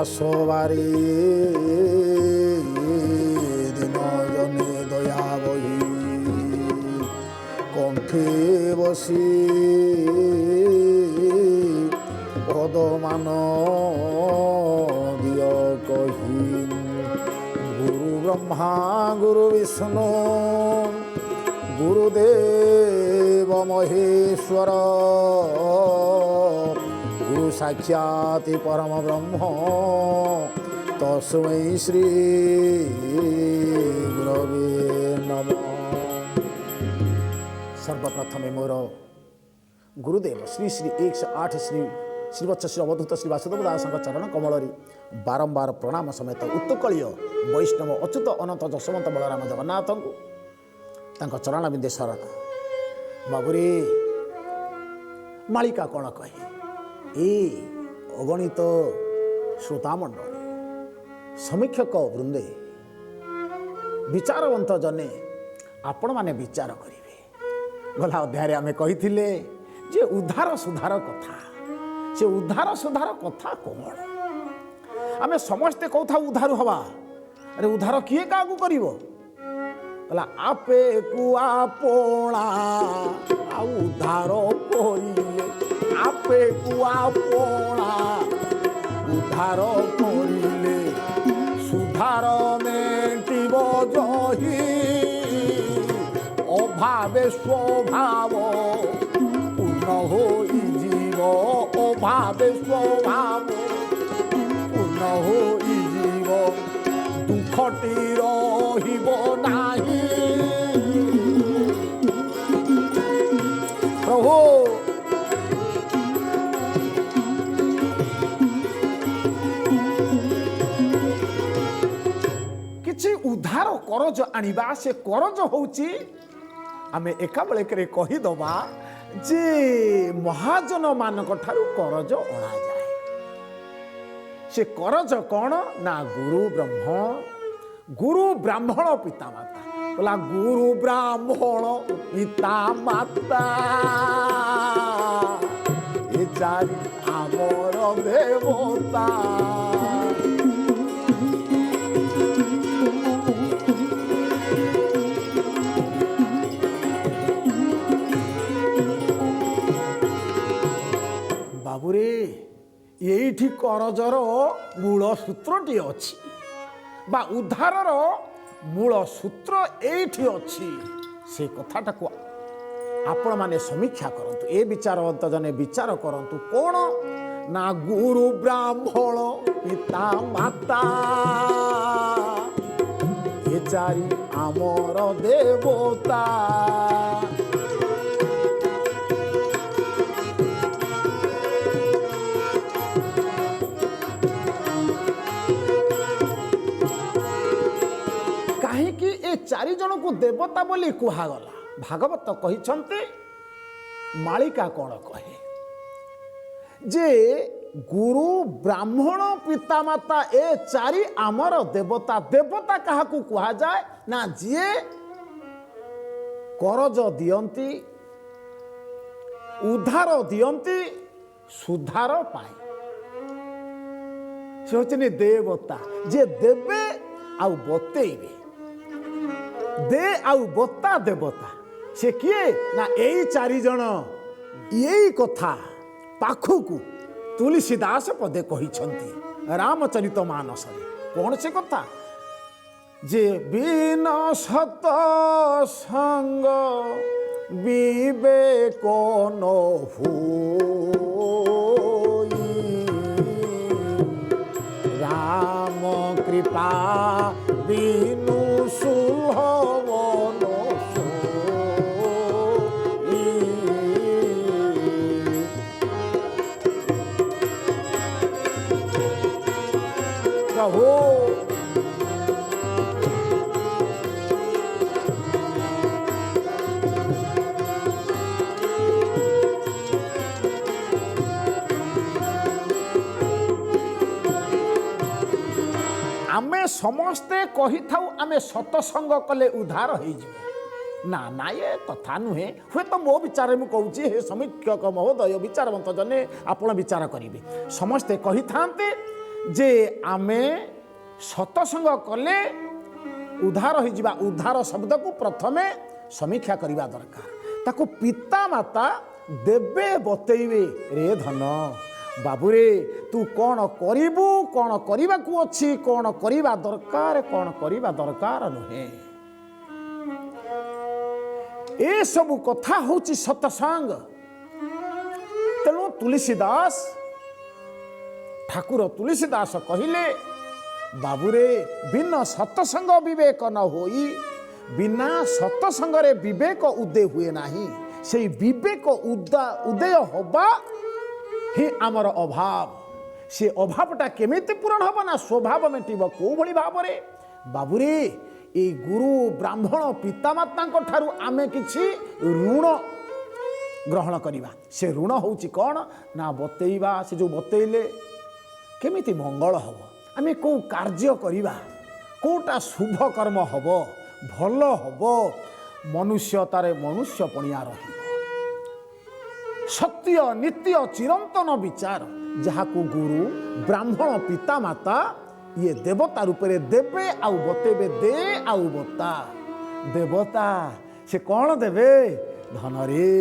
ମାସବାରେ ଦିନ ଜନେ ଦୟା ବହି କଣ୍ଠେ ବସି ପଦମାନ ଦିଅ କହି ଗୁରୁ ବ୍ରହ୍ମା ଗୁରୁ ବିଷ୍ଣୁ गुरुदेव महेश्वर गुरु साक्षात् परम ब्रह्म तस्मै श्री गुरवे नमः। सर्वप्रथमे मोर गुरुदेव श्री श्री 108 श्रीवत्स श्री अवधूत श्री वासुदेव दास चरण कमल बारंबार प्रणाम समेत उत्कलीय वैष्णव अच्युत अनंत जशवंत बलराम जगन्नाथ तांको चरण बिंदे शरण। बाबुरे मालिका कौन कहे ए अगणित श्रोतामंडल समीक्षक वृंदे विचारवंत जने आपण माने विचार करिवे। गला अध्याय आमे कहिथिले जे उद्धार सुधार कथा से उद्धार सुधार कथा कौन आमे समस्ते कौथा उद्धार हवा। अरे उद्धार किए कागु करिवो कला आपे कुआ पोणा उद्धार करिले आपे कुआ पोणा उद्धार करिले सुधार मेटिब जही अभावे स्वभाव पूर्ण होई जीव अभावे स्वभाव पूर्ण होई जीव दुखटी रहिब नाही प्रभु। किछि उद्धार करज आनिबा से करज होउची आमे एका बेलेकरे कहि दबा जे महाजन मानक ठारू करज अणा जाए। से करज कौन ना गुरु ब्राह्मण पिता माता बोला गुरु ब्राह्मण पिता माता ए चारि आमर देवता। बाबुरे एठी करजर मूल सूत्रटी अछि बा उद्धारर मूल सूत्र एठी अछि से कथाटा को आपण माने समीक्षा करंतु ए विचारवंत जने विचार करंतु कोण ना गुरु ब्राह्मण पिता माता ए चारि आमर देवता। चारि जन को देवता बोली कुहागला भागवत कहिछन्ते मालिका कौन कहे जे गुरु ब्राह्मण पिता माता ए चारि आमर देवता। देवता कहा को कुहा जाए ना जिए करज दियंती उद्धार दियंती सुधार पाए से होचने देवता जे देवे आउ बतेइबे दे आउ बता देवता से किए ना यही चारि जन यही कथा पाखकू तुलसीदास पदे कहिछन्ति रामचरित मानस कौन से कथा जे बिन सत संग विवेक न होई राम कृपा बिनु सुलभवन प्रभु। आमे समस्ते कही थाउ आमे सतसंग कले उद्धार हो ना ना ये कथा नुहे हुए तो मो विचार मु कहूँ हे समीक्षक महोदय विचारवंत जने आपण विचार करेंगे समस्ते कही था जे आमे सतसंग कले उद्धार हो जावा। उद्धार शब्द को प्रथमे समीक्षा करवा दरकार। ताको पिता माता देवे बतेइबे रे धन बाबूरे तू कौन करिबू, कौन करने को अच्छी, कौन करवा दरकार, कौन करवा दरकार नुहे। ए सबु कथा होची सतसंग। तेणु तुलसीदास ठाकुर तुलसीदास कहिले बाबूरे बिना सतसंग विवेक न होई, बिना सतसंग रे विवेक उदय हुए नाही। से विवेक उदय होबा ही आमर अभाव। से अभावटा केमिति पूरण होबा ना स्वभाव मेटिब को भली भावरे बाबूरे ए गुरु ब्राह्मण पितामाता ठारू आमे किछि ऋण ग्रहण करिबा। से ऋण होउची कौन ना बतेइबा। से जो बतेइले केमिति मंगल हब, आमे को कार्य करिबा, कोटा शुभ कर्म हब, भल हब, मनुष्यतारे मनुष्य पणिया रहिब। सत्य नित्य चिरंतन विचार जहाँ को गुरु ब्राह्मण पितामाता ये देवता रूपे देवे आउ बतेबे। दे आउ बता देवता से कौन देवे धन रे।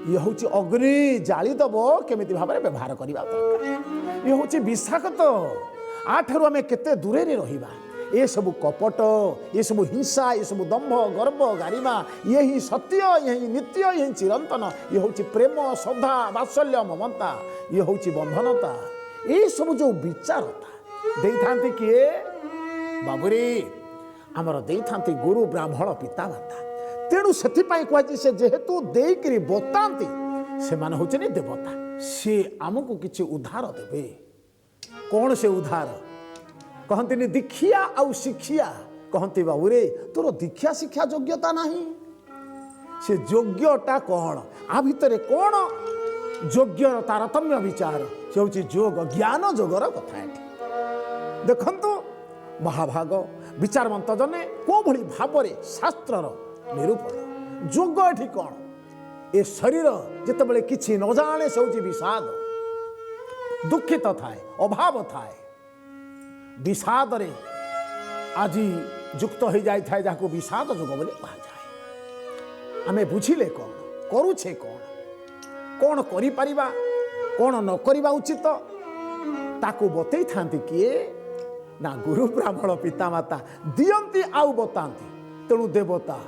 ये हूँ अग्नि जाली दब केमिति भाव में व्यवहार करवा दरकार। ये हूँ विषाक्त आठू आम केते दूरे रहिबा। ये सब कपट, ये सब हिंसा, ये सब दंभ गर्व गारिमा, ये ही सत्य, यही नित्य, यही चिरंतन। ये हूँ प्रेम श्रद्धा वात्सल्य ममता, ये हूँ बंधनता। ये सब जो विचारता दे थांती किए बाबूरे आमर दे थांती गुरु ब्राह्मण पितामाता। तेणु से कहुची से जेहेतु देकरी बताती से माने होचनी देवता। से आमको किछि उद्धार देवे। कौन से उद्धार कहती दीक्षिया आउ शिक्षिया। कहती बाबूरे तोर दीक्षा शिक्षा योग्यता नहीं। से योग्यता कौन आ भितर कौन योग्य तारतम्य विचार से हूँ जोग ज्ञान जोगर कथा। देखंतु महाभाग विचारवंत जने को भली भावरे शास्त्रर निरूपण जोग एठी कौन। ए शरीर जितेबाला किछि न जाने से हूँ विषाद, दुखित थाए, अभाव थाए। विषाद रे आज युक्त हो जाए थाए जहाँ विषाद जोग बोली कहा जाए। आमे बुझिले कौन करुछे, कौन कौन करि परिबा, कौन न करिबा उचित ताकू बतई थांती किए ना गुरु ब्राह्मण पितामाता दियंती आउ बताती। तेणु देवता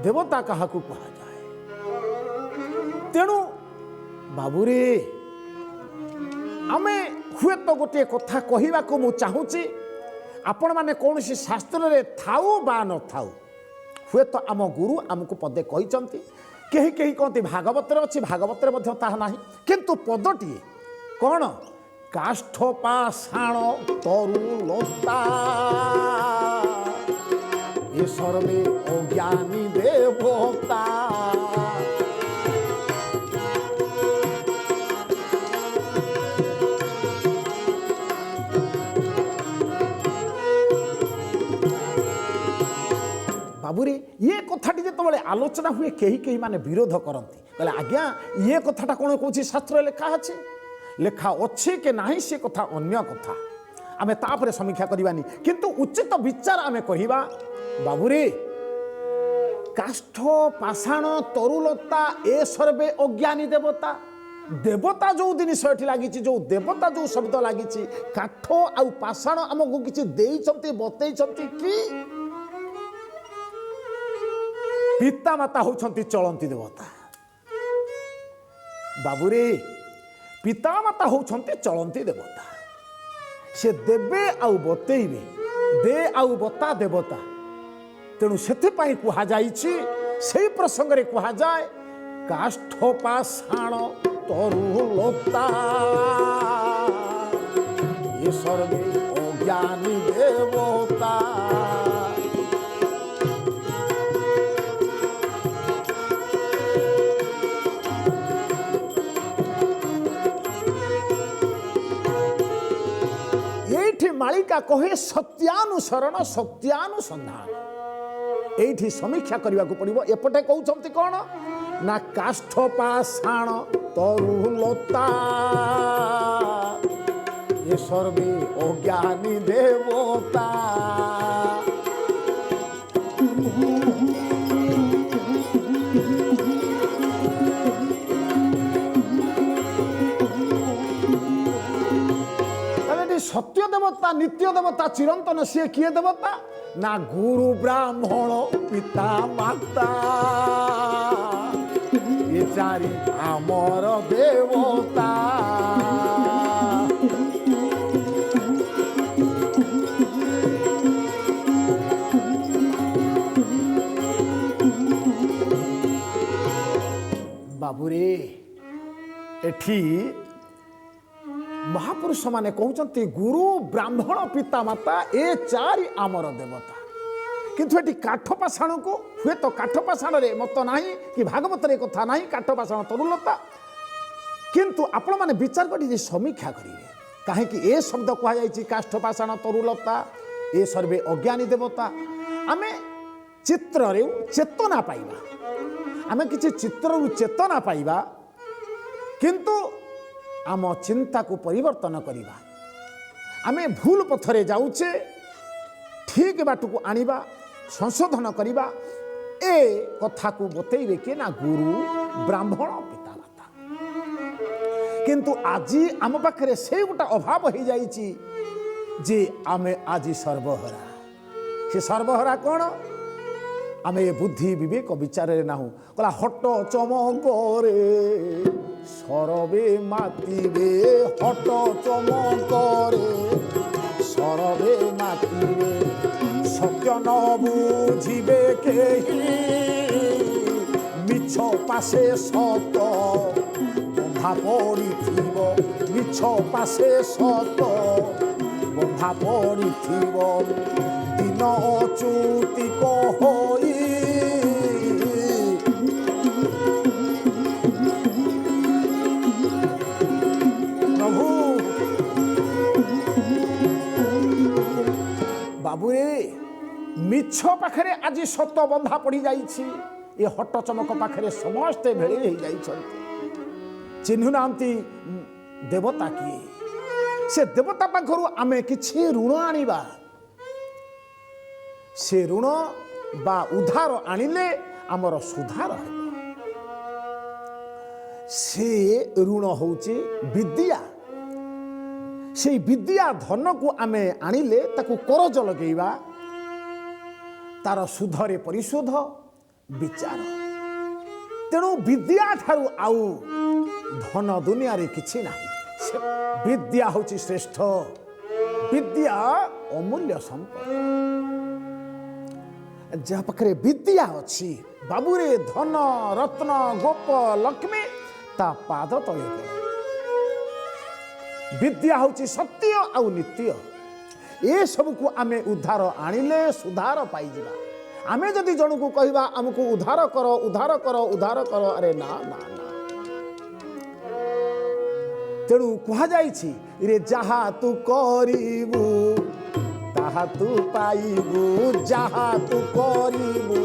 देवता कहा कहा जाए। तेणु बाबूरे आमे हुए तो गोटे कथा कहवा को मु चाहूँगी। आपण माने कौन सी शास्त्र रे थाऊ बा न थाऊ, हुए तो आम गुरु आमको पदे कहते। कहीं कहीं कहते भागवत अच्छी, भागवत नहीं, किंतु पदटीए कौन काष्ठ पाषाण तरुलता ये सर्वे अज्ञानी देवता। बाबूरे ये कथाटी जो आलोचना हुए कहीं कहीं माने विरोध करती कहले आज्ञा ये कथाटा कौन कौन शास्त्र लेखा अच्छे लेखा अच्छे के ना सी कथा अन्य कथा आम तापर समीक्षा करवानी किंतु उचित विचार आम कहवा बाबूरे काष्ठ पाषाण तरुलता ए सर्वे अज्ञानी देवता। देवता जो जिनिस लगी जो देवता जो शब्द लगी काठ आउ पाषाण आमको किसी बतई कि पिता माता होती चलती देवता। बाबूरे पिता माता होती चलती देवता। से देवे आउ बतेइबे, दे आउ बता देवता। तेणु से कहुई प्रसंग रे कहा जाए काष्ठ पाषाण तरुलता ये सर्वे अज्ञानी देवता। मालिका कहे सत्यानुसरण सत्यानुसंधान। एठी समीक्षा करने को पड़ो। एपटे कहते कौन ना काष्ठ पाषाण तरुलता ଏ ସର୍ବେ ଅଜ୍ଞାନୀ ଦେବତା। সত্য দেবতা, নিত্য দেবতা, চিরন্তন, সে কিয়ে দেবতা না গুরু ব্রাহ্মণ পিতা মাতা, এ চারি আমার দেবতা। বাবুরে এটি महापुरुष माने कहते गुरु ब्राह्मण पिता माता ए चारि आमर देवता। किंतु एटी काठ पाषाण को हुए तो काठ पाषाण मत ना कि भागवत कथा ना काठ पाषाण तरुलता, किंतु आपण मैंने विचार कर समीक्षा करेंगे कहीं ए शब्द कहुई काष्ठ पाषाण तरुलता ए सर्वे अज्ञानी देवता। आम चित्र चेतना पाइबा, आम किसी चित्र चेतना पाइबा, किंतु आम चिंता को परिवर्तन करिबा। आमे भूल पथरे जाउचे ठीक बाटू को आनिबा, संशोधन करिबा। ए कथा को बतैबे के ना गुरु ब्राह्मण पिता माता। किंतु आजी आम पाखरे से गोटा अभाव हो जाइछि जे आमे आजी सर्वहरा। से सर्वहरा कौन? आमे बुद्धि विवेक विचार नाहु। कला हट चमक रे सरबे मातिबे, हट चमक रे सरबे मातिबे, सत्य न बुझिबे केहि मिछ पासे सत बंधा पड़िथिब, मिछ पासे सत बंधा पड़िथिब, दिन अच्युतिक होई बाबुरे मिछ पाखरे आज सत बंधा पड़ जाइछि। ये हट चमक पाखरे समस्ते भेड़ी हो जाइछन्ति। चिन्हु नांती देवता किए? से देवता पाखरु आमे किछि ऋण आनिबा, से ऋण बा उधार आनिले आमर सुधार हेबो। से ऋण होउछि विद्या। से विद्या धन को आमे आनिले ताकू करज लगेइबा, तार सुधरे परिशोध विचार। तेणु विद्या ठारू आउ धन दुनिया रे किछि नाही। विद्या होछि श्रेष्ठ, विद्या अमूल्य संपद। जहाँ पाखरे विद्या अछि बाबूरे धन रत्न गोप लक्ष्मी ता पाद तले पड़े। विद्या होछि सत्य आउ नित्य। ए सब को आमे उद्धार आनिले सुधार पाई जिबा। आमे जदि जन को कहबा हमको उद्धार करो उद्धार करो उद्धार करो, अरे ना ना ना। तेणु कहा जाइछि रे जहा तू करिबू ताहा तू पाइबू, जहा तू करिबू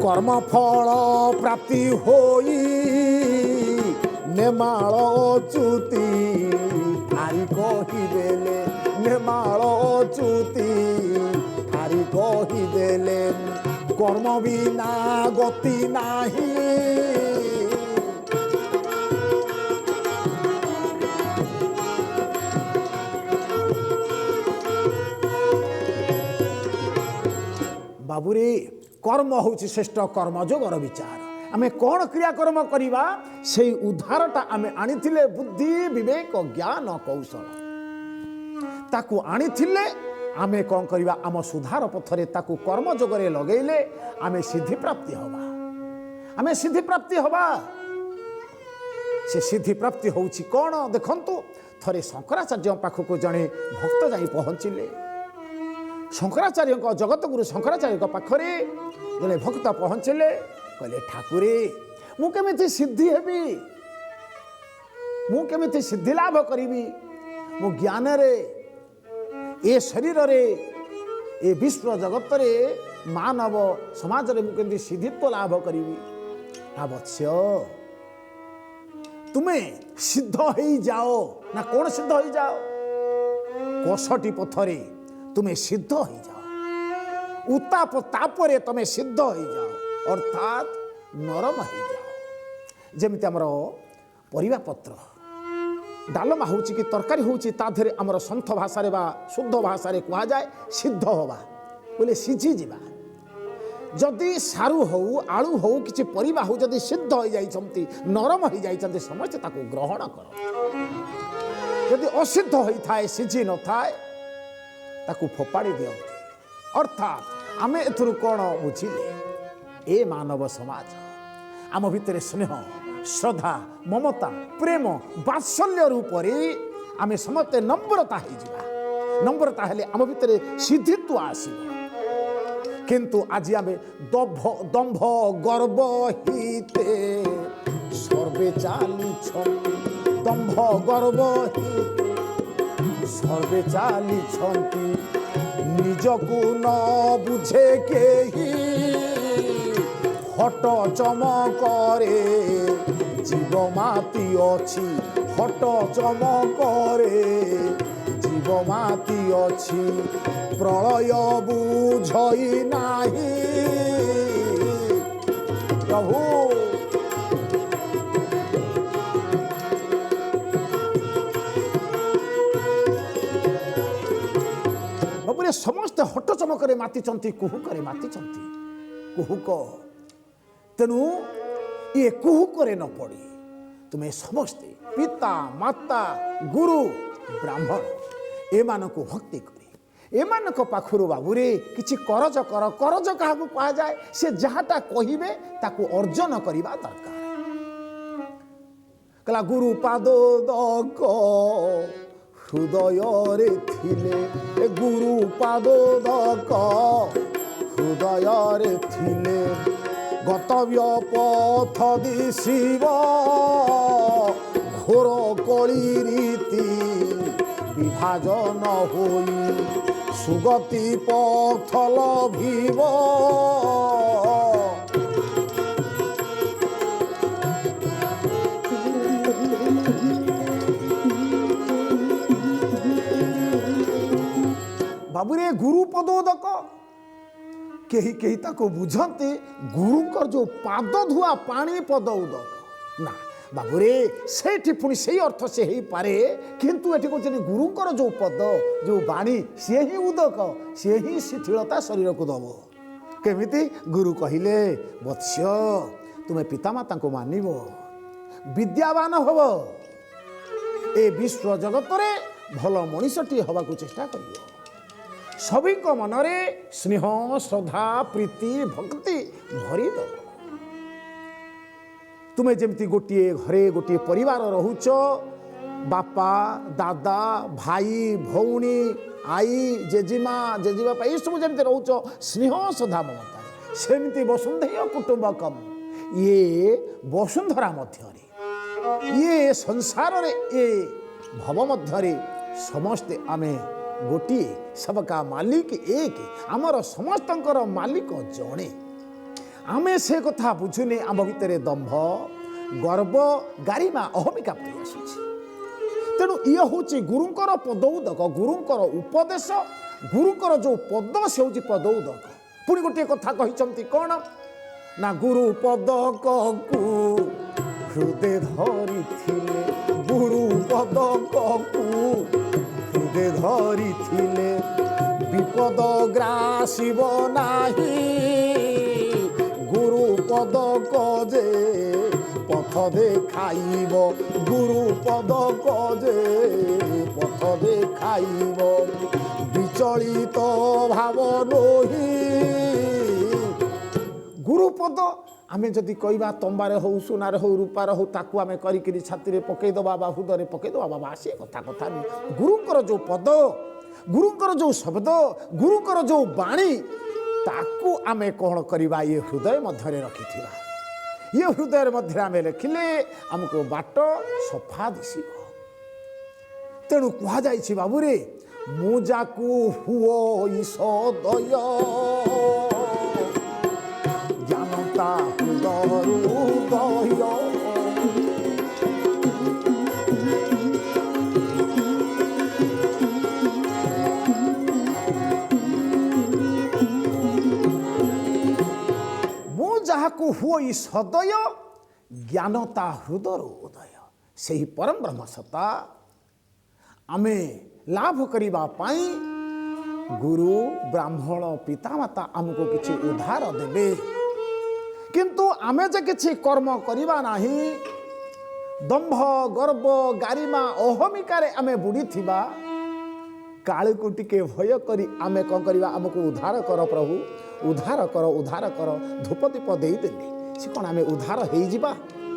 कर्म फल प्राप्ति होई नेमाळ च्युति हारी कहिदेले, नेमाळ च्युति हारी कहिदेले, कर्म बिना गति नाही। बाबूरे कर्म होछि श्रेष्ठ, कर्मयोगर विचार। आमे कौन क्रियाकर्म करिबा से उद्धारटा आमे आनिथिले बुद्धि विवेक ज्ञान कौशल ताकू आनिथिले आमे कौन करिबा आम सुधार पथरे ताकू कर्मयोगरे लगेइले आमे सिद्धि प्राप्ति हवा। आमे सिद्धि प्राप्ति हवा। से सिद्धि प्राप्ति होछि कौन देखंतु। थरे शंकराचार्य पाखक जणे भक्त जाई पहुँचिले। शंकराचार्य जगत गुरु शंकराचार्य पाखरे जने भक्त पहुँचिले। कहले ठाकुरे मु केमिति सिद्धि हेबी, मु केमिति सिद्धि लाभ करिबी, मु ज्ञान रे ए शरीर रे ए विश्व जगत रे मानव समाज रे मु केमिति सिद्धित्व लाभ करिबी। वत्स्य तुमे सिद्ध हो जाओ ना कौन सिद्ध हो जाओ कसटी पथरे तुम्हें सिद्ध हो जाओ उत्ताप तापरे तुम्हें सिद्ध हो जाओ अर्थात नरम हो जाओ जमिति आमर परिबा पत्र डालमा होची कि तरकारी होची ता धरे आमर संथ भाषा रे बा शुद्ध भाषा रे कहा जाए सिद्ध होवा बोले सिझी जीवा जदि सारू हो आलू हो किसी परिबा हो जदि सिद्ध हो जाइछंती नरम हो जाइछंती समस्त ताको ग्रहण कर जदि असिद्ध होई थाए सिझी न थाए ताको फोपाड़ी दियंती अर्थात आमे एथुरु कोन बुझिले ए मानव समाज आम भितर स्नेह श्रद्धा ममता प्रेम वात्सल्य रूप आमे समस्ते नम्रता हो नम्रता हेले आम भितर सिद्धित्व आसीब किंतु आज आमे दंभ गर्व हिते सर्वे चाली दंभ गर्व हिते सर्वे चाली निजकु न बुझे केही हट चमकरे जीवमाती अछि हट चमकरे जीवमाती अछि प्रलय बुझई नाही प्रभु बाबूरे समस्त हट चमकरे मातिचंती कुहुकरे मातिचंती कुहुक तेणु ये कुहुकरे न पड़ी तुम्हें समस्ते पिता माता गुरु ब्राह्मण एमानकु भक्ति करी एमानक पाखुरु बाबूरे किछि करज कर करज काहाकु कहा जाए से जहाटा कहिबे ताकु अर्जन करिबा दरकार कला गुरु पादोदक हृदय रे थिले ए गुरु पादोदक हृदय रे थिले गतव्य पथ दिशिव घोर कली रीति विभाजन होई सुगति पथ लभिव बाबूरे गुरु पदोदक केही केही ताको बुझंती गुरुकर जो पाद धुआ पानी पद उदक ना बाबूरे सेठी पुणी से अर्थ से ही पारे किंतु एठी कहते गुरुकर जो पद जो बाणी से ही उदक से ही शिथिलता शरीर को दब केमिति गुरु कहिले वत्स्य तुम्हें पितामाता को मानिब विद्यावान हब ए विश्व जगत रे भल मनीषटी हवा को चेष्टा करियो सभी को मनरे स्नेह श्रद्धा प्रीति भक्ति भरी दब तुम्हें जमती गोटे घरे गोटे परिवार रहुच बापा दादा भाई भौणी आई जेजेमा जेजेबापा ये सब जमती रहुच स्नेह श्रद्धा ममता सेमती वसुंधैव कुटुंबकम ये वसुंधरा मध्य ये संसार रे ये भव मध्य समस्ते आमे गोटिए सबका मालिक एक आमर समस्तंकर मालिक जड़े आमे से कथा बुझुने आम भितर दंभ गर्व गारिमा अहमिका पड़ी आसुची तेणु ये हूँ गुरुंकर पदौदक गुरुंकर उपदेश गुरुंकर जो पद से हूँ पदौदक पुणी गोटे कथा कही कौन ना गुरु पदक को हृदय धरी थिले गुरु पदक को हृदय धरी थिले विपद ग्रासिब नाही गुरु पदक जे पथ देखाइब गुरु पदक जे पथ देखाइब विचलित भाव नोही गुरुपद आमे जदि कहवा तंबारे हो सुनारे हो रूपार हो ताकू आमे करी छाती पकईदबा बा हृदय पकईदबा बाबा सी कथा कथा नहीं गुरुंकर जो पद गुरुंकर जो शब्द गुरुंकर जो बाणी ताकू आमे कौन करवा ये हृदय मध्य रखी ये हृदय मध्य आमे लिखिले आमको बाट सफा दिशब तेणु कह जाइए बाबूरे मुजाकू हुओ ईशदय ज्ञानता हृदय ତାକୁ ହୁଏ ସଦୟ ଜ୍ଞାନତା ହୃଦୟରୁ ଉଦୟ। ସେହି ପରମ ବ୍ରହ୍ମ ସତ୍ତା ଆମେ ଲାଭ କରିବା ପାଇଁ ଗୁରୁ ବ୍ରାହ୍ମଣ ପିତାମାତା ଆମକୁ କିଛି ଉଦ୍ଧାର ଦେବେ, କିନ୍ତୁ ଆମେ ଯେ କିଛି କର୍ମ କରିବା ନାହିଁ, ଦମ୍ଭ ଗର୍ବ ଗାରିମା ଅହମିକାରେ ଆମେ ବୁଡ଼ିଥିବା, କାଳକୁ ଟିକେ ଭୟ କରି ଆମେ କ'ଣ କରିବା, ଆମକୁ ଉଦ୍ଧାର କର ପ୍ରଭୁ, ଉଦ୍ଧାର କର, ଉଦ୍ଧାର କର, ଧୂପ ଦୀପ ଦେଇଦେଲେ ସେ କ'ଣ ଆମେ ଉଦ୍ଧାର ହେଇଯିବା?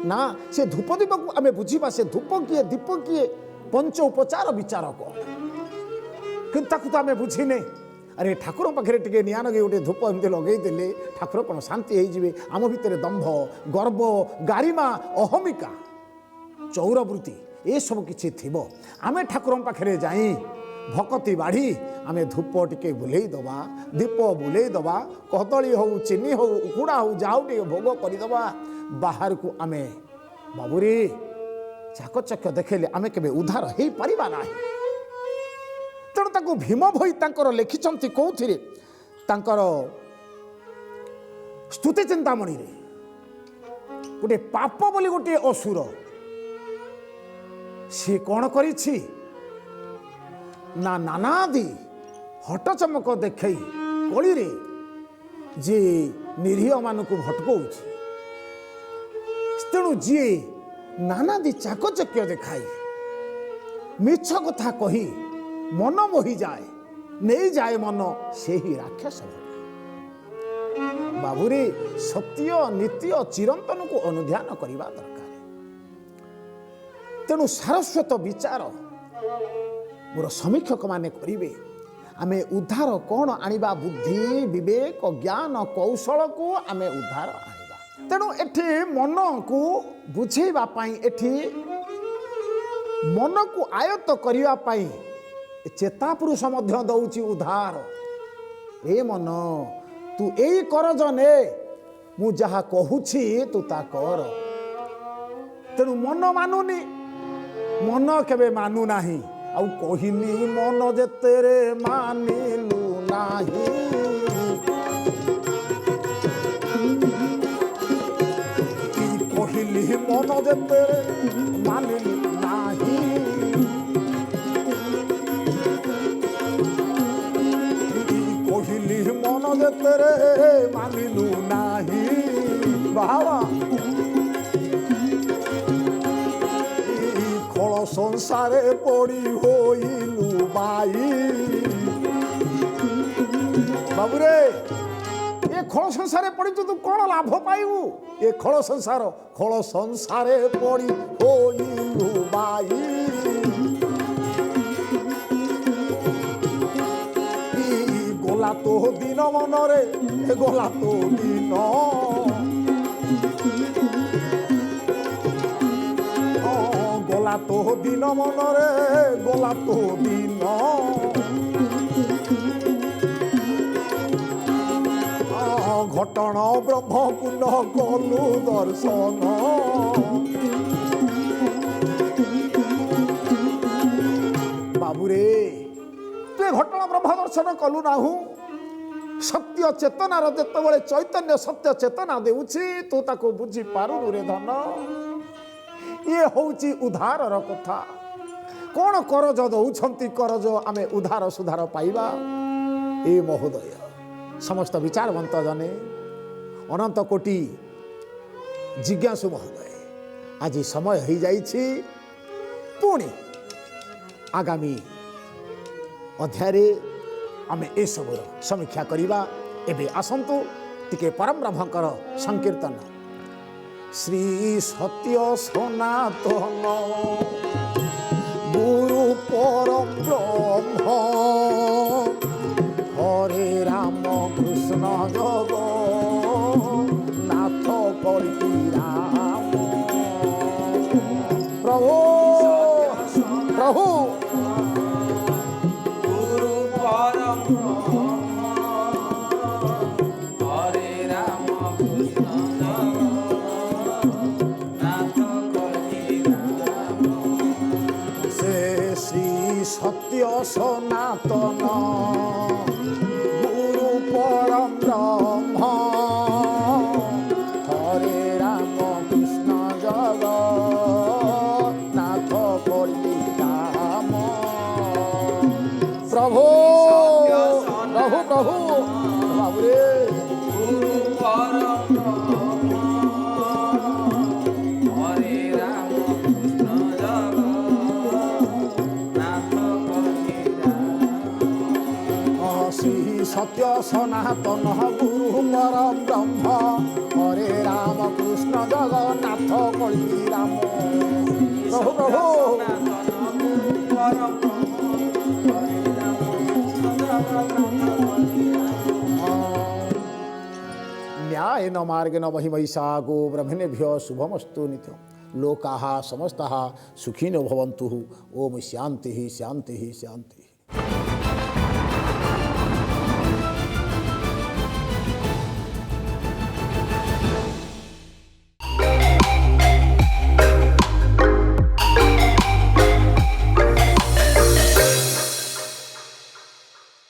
ନା, ସେ ଧୂପ ଦୀପକୁ ଆମେ ବୁଝିବା, ସେ ଧୂପ କିଏ ଦୀପ କିଏ ପଞ୍ଚ ଉପଚାର ବିଚାର କ'ଣ, କିନ୍ତୁ ତାକୁ ତ ଆମେ ବୁଝିନେ। ଆରେ ଠାକୁରଙ୍କ ପାଖରେ ଟିକେ ନିଆଁ ଲଗେଇ ଗୋଟେ ଧୂପ ଏମିତି ଲଗେଇଦେଲେ ଠାକୁର କ'ଣ ଶାନ୍ତି ହେଇଯିବେ? ଆମ ଭିତରେ ଦମ୍ଭ ଗର୍ବ ଗାରିମା ଅହମିକା ଚୌରବୃତ୍ତି ଏସବୁ କିଛି ଥିବ। ଆମେ ଠାକୁରଙ୍କ ପାଖରେ ଯାଇ ଭକତି ବାଢ଼ି ଆମେ ଧୂପ ଟିକେ ବୁଲେଇ ଦେବା, ଦୀପ ବୁଲେଇ ଦେବା, କଦଳୀ ହଉ ଚିନି ହଉ ଉକୁଡ଼ା ହଉ ଯାଉ ଟିକେ ଭୋଗ କରିଦେବା, ବାହାରକୁ ଆମେ ବାବୁରେ ଚାକଚକ୍ୟ ଦେଖେଇଲେ ଆମେ କେବେ ଉଦ୍ଧାର ହେଇପାରିବା ନାହିଁ। ତେଣୁ ତାକୁ ଭୀମ ଭୋଇ ତାଙ୍କର ଲେଖିଛନ୍ତି କେଉଁଥିରେ, ତାଙ୍କର ସ୍ତୁତି ଚିନ୍ତାମଣିରେ, ଗୋଟେ ପାପ ବୋଲି ଗୋଟିଏ ଅସୁର ସିଏ କ'ଣ କରିଛି ନା ନାନାଦି ହଟଚମକ ଦେଖେଇ କଳିରେ ଯିଏ ନିରୀହମାନଙ୍କୁ ଭଟକଉଛି, ତେଣୁ ଯିଏ ନାନାଦି ଚାକଚକ୍ୟ ଦେଖାଇ ମିଛ କଥା କହି ମନ ମୋହିଯାଏ, ନେଇଯାଏ ମନ, ସେହି ରାକ୍ଷସ ଭଳି। ବାବୁରେ ସତ୍ୟ ନିତ୍ୟ ଚିରନ୍ତନକୁ ଅନୁଧ୍ୟାନ କରିବା ଦରକାର। ତେଣୁ ସାରସ୍ୱତ ବିଚାର ମୋର ସମୀକ୍ଷକମାନେ କରିବେ, ଆମେ ଉଦ୍ଧାର କ'ଣ ଆଣିବା? ବୁଦ୍ଧି ବିବେକ ଜ୍ଞାନ କୌଶଳକୁ ଆମେ ଉଦ୍ଧାର ଆଣିବା। ତେଣୁ ଏଠି ମନକୁ ବୁଝେଇବା ପାଇଁ, ଏଠି ମନକୁ ଆୟତ୍ତ କରିବା ପାଇଁ ଚେତା ପୁରୁଷ ମଧ୍ୟ ଦେଉଛି ଉଦ୍ଧାର। ଏ ମନ ତୁ ଏଇ କରଜ ନେ, ମୁଁ ଯାହା କହୁଛି ତୁ ତା କର। ତେଣୁ ମନ ମାନୁନି, ମନ କେବେ ମାନୁ ନାହିଁ। ଆଉ କହିଲି ମନ ଯେତେରେ ମାନିଲୁ ନାହିଁ, କହିଲି ମନ ଯେତେରେ ମାନିଲୁ ନାହିଁ, କହିଲି ମନ ଯେତେରେ ମାନିଲୁ ନାହିଁ। ବାବା ଖଳ ସଂସାରେ ପଡ଼ି ହୋଇଲୁ ବାଇ। ବାବୁରେ ଏ ଖଳ ସଂସାରେ ପଡ଼ିଛୁ ତୁ କ'ଣ ଲାଭ ପାଇବୁ? ଏ ଖଳ ସଂସାରେ ପଡ଼ି ହୋଇଲୁ ବାଇ। ଗଲା ତୋ ଦିନ ମନରେ, ଗଲା ତୋ ଦିନ, ଗଲା ତୋ ଦିନ ମନରେ, ଗଲା ତୋ ଦିନ। ଘଟଣ ବ୍ରହ୍ମକୁଣ୍ଡ କଲୁ ଦର୍ଶନ, ବାବୁରେ ତୁ ଘଟଣା ବ୍ରହ୍ମ ଦର୍ଶନ କଲୁ ନାହୁଁ। ସତ୍ୟ ଚେତନାର ଯେତେବେଳେ ଚୈତନ୍ୟ ସତ୍ୟ ଚେତନା ଦେଉଛି ତୁ ତାକୁ ବୁଝିପାରୁନୁ ରେ ଧନ। ଇଏ ହେଉଛି ଉଦ୍ଧାରର କଥା। କ'ଣ କରଜ ଦେଉଛନ୍ତି? କରଜ ଆମେ ଉଦ୍ଧାର ସୁଧାର ପାଇବା। ଏ ମହୋଦୟ ସମସ୍ତ ବିଚାରବନ୍ତ ଜନେ, ଅନନ୍ତ କୋଟି ଜିଜ୍ଞାସୁ ମହୋଦୟ, ଆଜି ସମୟ ହେଇଯାଇଛି ପୁଣି ଆଗାମୀ ଅଧ୍ୟାୟରେ ଆମେ ଏସବୁର ସମୀକ୍ଷା କରିବା। ଏବେ ଆସନ୍ତୁ ଟିକେ ପରମ ବ୍ରହ୍ମଙ୍କର ସଂକୀର୍ତ୍ତନ। ଶ୍ରୀ ସତ୍ୟ ସନାତନ ଗୁରୁ ପରମ ବ୍ରହ୍ମ, ହରେ ରାମ କୃଷ୍ଣ ଜଗନ୍ନାଥ କଳି ରାମ। ପ୍ରଭୁ ପ୍ରଭୁ সত্য সনাতন গুরু পরম ব্রহ্ম प्रभु प्रभु प्रभु बाबू रे श्री सत्य सनातन गुरु परम ब्रह्म हरे राम कृष्ण जगन्नाथ कलि राम प्रभु न्याय न मार्ग न महिमैषा गो ब्रह्मणेभ्य शुभमस्तु नित्यं लोकाः समस्ताः सुखिनो भवन्तु ओम शांति शांति शांति।